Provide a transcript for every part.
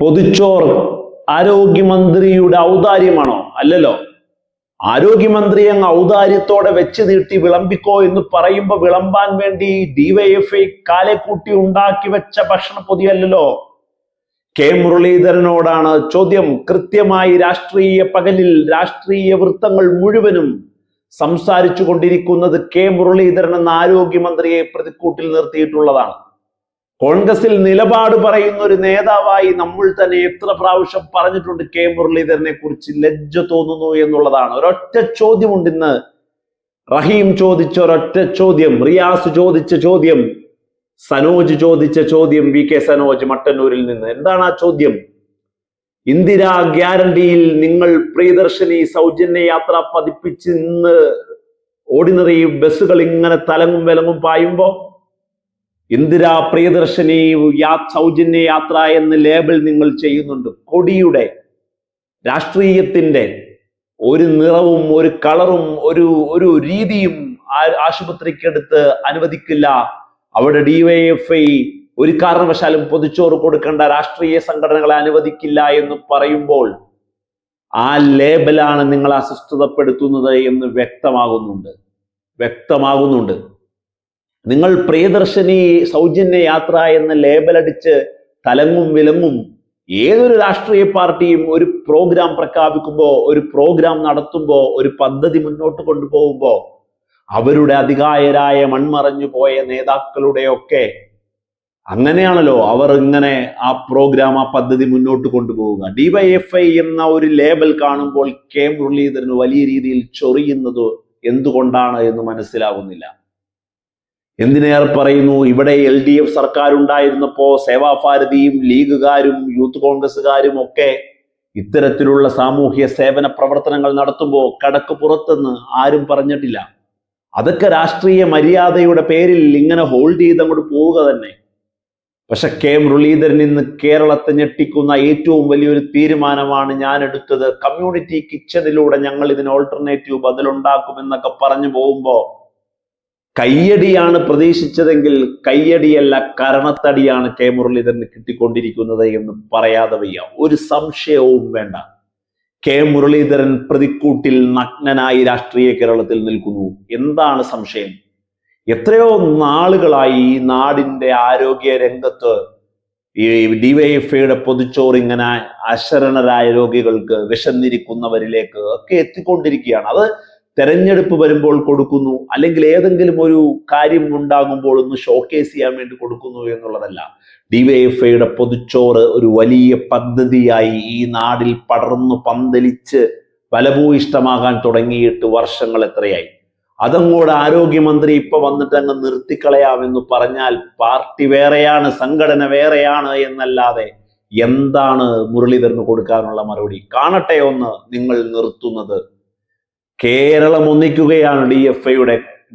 പൊതിച്ചോർ ആരോഗ്യമന്ത്രിയുടെ ഔദാര്യമാണോ? അല്ലല്ലോ. ആരോഗ്യമന്ത്രി അങ്ങ് ഔദാര്യത്തോടെ വെച്ച് നീട്ടി വിളമ്പിക്കോ എന്ന് പറയുമ്പോൾ വിളമ്പാൻ വേണ്ടി ഡിവൈഎഫ്ഐ കാലെക്കൂട്ടി ഉണ്ടാക്കി വെച്ച ഭക്ഷണ പൊതിയല്ലോ. കെ മുരളീധരനോടാണ് ചോദ്യം. കൃത്യമായി രാഷ്ട്രീയ പകലിൽ രാഷ്ട്രീയ വൃത്തങ്ങൾ മുഴുവനും സംസാരിച്ചു കൊണ്ടിരിക്കുന്നത് കെ മുരളീധരൻ എന്ന ആരോഗ്യമന്ത്രിയെ പ്രതിക്കൂട്ടിൽ നിർത്തിയിട്ടുള്ളതാണ്. കോൺഗ്രസിൽ നിലപാട് പറയുന്ന ഒരു നേതാവായി നമ്മൾ തന്നെ എത്ര പ്രാവശ്യം പറഞ്ഞിട്ടുണ്ട് കെ മുരളീധരനെ കുറിച്ച്. ലജ്ജ തോന്നുന്നു എന്നുള്ളതാണ്. ഒരൊറ്റ ചോദ്യമുണ്ട് ഇന്ന്. റഹീം ചോദിച്ച ഒരൊറ്റ ചോദ്യം, റിയാസ് ചോദിച്ച ചോദ്യം, സനോജ് ചോദിച്ച ചോദ്യം, വി കെ സനോജ് മട്ടന്നൂരിൽ നിന്ന്. എന്താണ് ആ ചോദ്യം? ഇന്ദിരാ ഗ്യാരണ്ടിയിൽ നിങ്ങൾ പ്രിയദർശിനി സൗജന്യ യാത്ര പതിപ്പിച്ച് ഇന്ന് ഓർഡിനറി ബസ്സുകൾ ഇങ്ങനെ തലങ്ങും വിലങ്ങും പായുമ്പോ ഇന്ദിരാ പ്രിയദർശിനി സൗജന്യ യാത്ര എന്ന് ലേബൽ നിങ്ങൾ ചെയ്യുന്നുണ്ട്. കൊടിയുടെ രാഷ്ട്രീയത്തിന്റെ ഒരു നിറവും ഒരു കളറും ഒരു രീതിയും ആശുപത്രിക്കടുത്ത് അനുവദിക്കില്ല. അവിടെ ഡിവൈഎഫ്ഐ ഒരു കാരണവശാലും പൊതിച്ചോറ് കൊടുക്കേണ്ട രാഷ്ട്രീയ സംഘടനകളെ അനുവദിക്കില്ല എന്ന് പറയുമ്പോൾ ആ ലേബലാണ് നിങ്ങൾ അസ്വസ്ഥതപ്പെടുത്തുന്നത് എന്ന് വ്യക്തമാകുന്നുണ്ട്. നിങ്ങൾ പ്രിയദർശിനി സൗജന്യ യാത്ര എന്ന ലേബലടിച്ച് തലങ്ങും വിലങ്ങും ഏതൊരു രാഷ്ട്രീയ പാർട്ടിയും ഒരു പ്രോഗ്രാം പ്രഖ്യാപിക്കുമ്പോൾ, ഒരു പ്രോഗ്രാം നടത്തുമ്പോൾ, ഒരു പദ്ധതി മുന്നോട്ട് കൊണ്ടുപോകുമ്പോൾ അവരുടെ അധികായരായ മൺമറഞ്ഞു പോയ നേതാക്കളുടെയൊക്കെ അങ്ങനെയാണല്ലോ അവർ ഇങ്ങനെ ആ പ്രോഗ്രാം, ആ പദ്ധതി മുന്നോട്ട് കൊണ്ടുപോവുക. ഡിവൈഎഫ്ഐ എന്ന ഒരു ലേബൽ കാണുമ്പോൾ കെ മുരളീധരന് വലിയ രീതിയിൽ ചൊറിയുന്നത് എന്തുകൊണ്ടാണ് എന്ന് മനസ്സിലാവുന്നില്ല. എന്തിനേറെ പറയുന്നു, ഇവിടെ LDF സർക്കാർ ഉണ്ടായിരുന്നപ്പോ സേവാഭാരതിയും ലീഗുകാരും യൂത്ത് കോൺഗ്രസ്സുകാരും ഒക്കെ ഇത്തരത്തിലുള്ള സാമൂഹ്യ സേവന പ്രവർത്തനങ്ങൾ നടത്തുമ്പോൾ കടക്ക് പുറത്തെന്ന് ആരും പറഞ്ഞിട്ടില്ല. അതൊക്കെ രാഷ്ട്രീയ മര്യാദയുടെ പേരിൽ ഇങ്ങനെ ഹോൾഡ് ചെയ്ത് അങ്ങോട്ട് പോവുക തന്നെ. പക്ഷെ കെ മുരളീധരൻ ഇന്ന് കേരളത്തെ ഞെട്ടിക്കുന്ന ഏറ്റവും വലിയൊരു തീരുമാനമാണ് ഞാൻ എടുത്തത്. കമ്മ്യൂണിറ്റി കിച്ചണിലൂടെ ഞങ്ങൾ ഇതിന് ഓൾട്ടർനേറ്റീവ് ബദലുണ്ടാക്കുമെന്നൊക്കെ പറഞ്ഞു പോകുമ്പോ കയ്യടിയാണ് പ്രതീക്ഷിച്ചതെങ്കിൽ കയ്യടിയല്ല കരണത്തടിയാണ് കെ മുരളീധരന് കിട്ടിക്കൊണ്ടിരിക്കുന്നത് എന്ന് പറയാതെ വയ്യ. ഒരു സംശയവും വേണ്ട. കെ മുരളീധരൻ പ്രതിക്കൂട്ടിൽ നഗ്നനായി രാഷ്ട്രീയ കേരളത്തിൽ നിൽക്കുന്നു. എന്താണ് സംശയം? എത്രയോ നാളുകളായി ഈ നാടിന്റെ ആരോഗ്യ രംഗത്ത് ഈ ഡിവൈഎഫ്ഐയുടെ പൊതിച്ചോറ് ഇങ്ങനെ അശരണരായ രോഗികൾക്ക്, വിശന്നിരിക്കുന്നവരിലേക്ക് ഒക്കെ എത്തിക്കൊണ്ടിരിക്കുകയാണ്. അത് തെരഞ്ഞെടുപ്പ് വരുമ്പോൾ കൊടുക്കുന്നു, അല്ലെങ്കിൽ ഏതെങ്കിലും ഒരു കാര്യം ഉണ്ടാകുമ്പോൾ ഒന്ന് ഷോക്കേസ് ചെയ്യാൻ വേണ്ടി കൊടുക്കുന്നു എന്നുള്ളതല്ല. ഡിവൈഎഫ്ഐയുടെ പൊതിച്ചോറ് ഒരു വലിയ പദ്ധതിയായി ഈ നാടിൽ പടർന്നു പന്തലിച്ച് ഫലഭൂയിഷ്ടമാകാൻ തുടങ്ങിയിട്ട് വർഷങ്ങൾ എത്രയായി. അതങ്ങോട്ട് ആരോഗ്യമന്ത്രി ഇപ്പൊ വന്നിട്ട് അങ്ങ് നിർത്തിക്കളയാമെന്ന് പറഞ്ഞാൽ പാർട്ടി വേറെയാണ്, സംഘടന വേറെയാണ് എന്നല്ലാതെ എന്താണ് മുരളീധരന് കൊടുക്കാനുള്ള മറുപടി? കാണട്ടെ ഒന്ന് നിങ്ങൾ നിർത്തുന്നത്. കേരളം ഒന്നിക്കുകയാണ്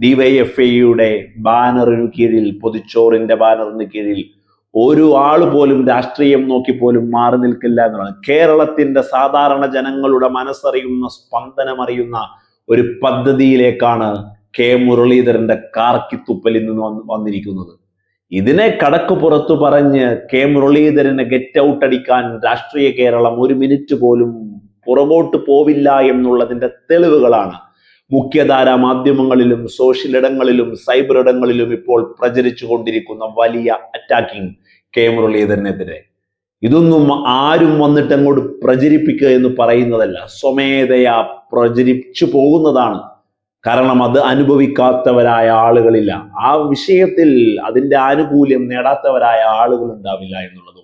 ഡിവൈഎഫ്ഐയുടെ ബാനറിന് കീഴിൽ, പൊതിച്ചോറിന്റെ ബാനറിന് കീഴിൽ. ഒരു ആള് പോലും രാഷ്ട്രീയം നോക്കി പോലും മാറി നിൽക്കില്ല എന്നുള്ളതാണ്. കേരളത്തിന്റെ സാധാരണ ജനങ്ങളുടെ മനസ്സറിയുന്ന, സ്പന്ദനമറിയുന്ന ഒരു പദ്ധതിയിലേക്കാണ് കെ മുരളീധരന്റെ കാർക്കിത്തുപ്പലിൽ നിന്ന് വന്നിരിക്കുന്നത്. ഇതിനെ കടക്ക് പുറത്തു പറഞ്ഞ് കെ മുരളീധരനെ ഗെറ്റ് ഔട്ട് അടിക്കാൻ രാഷ്ട്രീയ കേരളം ഒരു മിനിറ്റ് പോലും പുറകോട്ട് പോവില്ല എന്നുള്ളതിന്റെ തെളിവുകളാണ് മുഖ്യധാരാ മാധ്യമങ്ങളിലും സോഷ്യൽ ഇടങ്ങളിലും സൈബർ ഇടങ്ങളിലും ഇപ്പോൾ പ്രചരിച്ചു കൊണ്ടിരിക്കുന്ന വലിയ അറ്റാക്കിംഗ് കെ മുരളീധരനെതിരെ. ഇതൊന്നും ആരും വന്നിട്ട് അങ്ങോട്ട് പ്രചരിപ്പിക്കുക എന്ന് പറയുന്നതല്ല, സ്വമേധയാ പ്രചരിച്ചു പോകുന്നതാണ്. കാരണം അത് അനുഭവിക്കാത്തവരായ ആളുകളില്ല, ആ വിഷയത്തിൽ അതിന്റെ ആനുകൂല്യം നേടാത്തവരായ ആളുകൾ ഉണ്ടാവില്ല എന്നുള്ളത്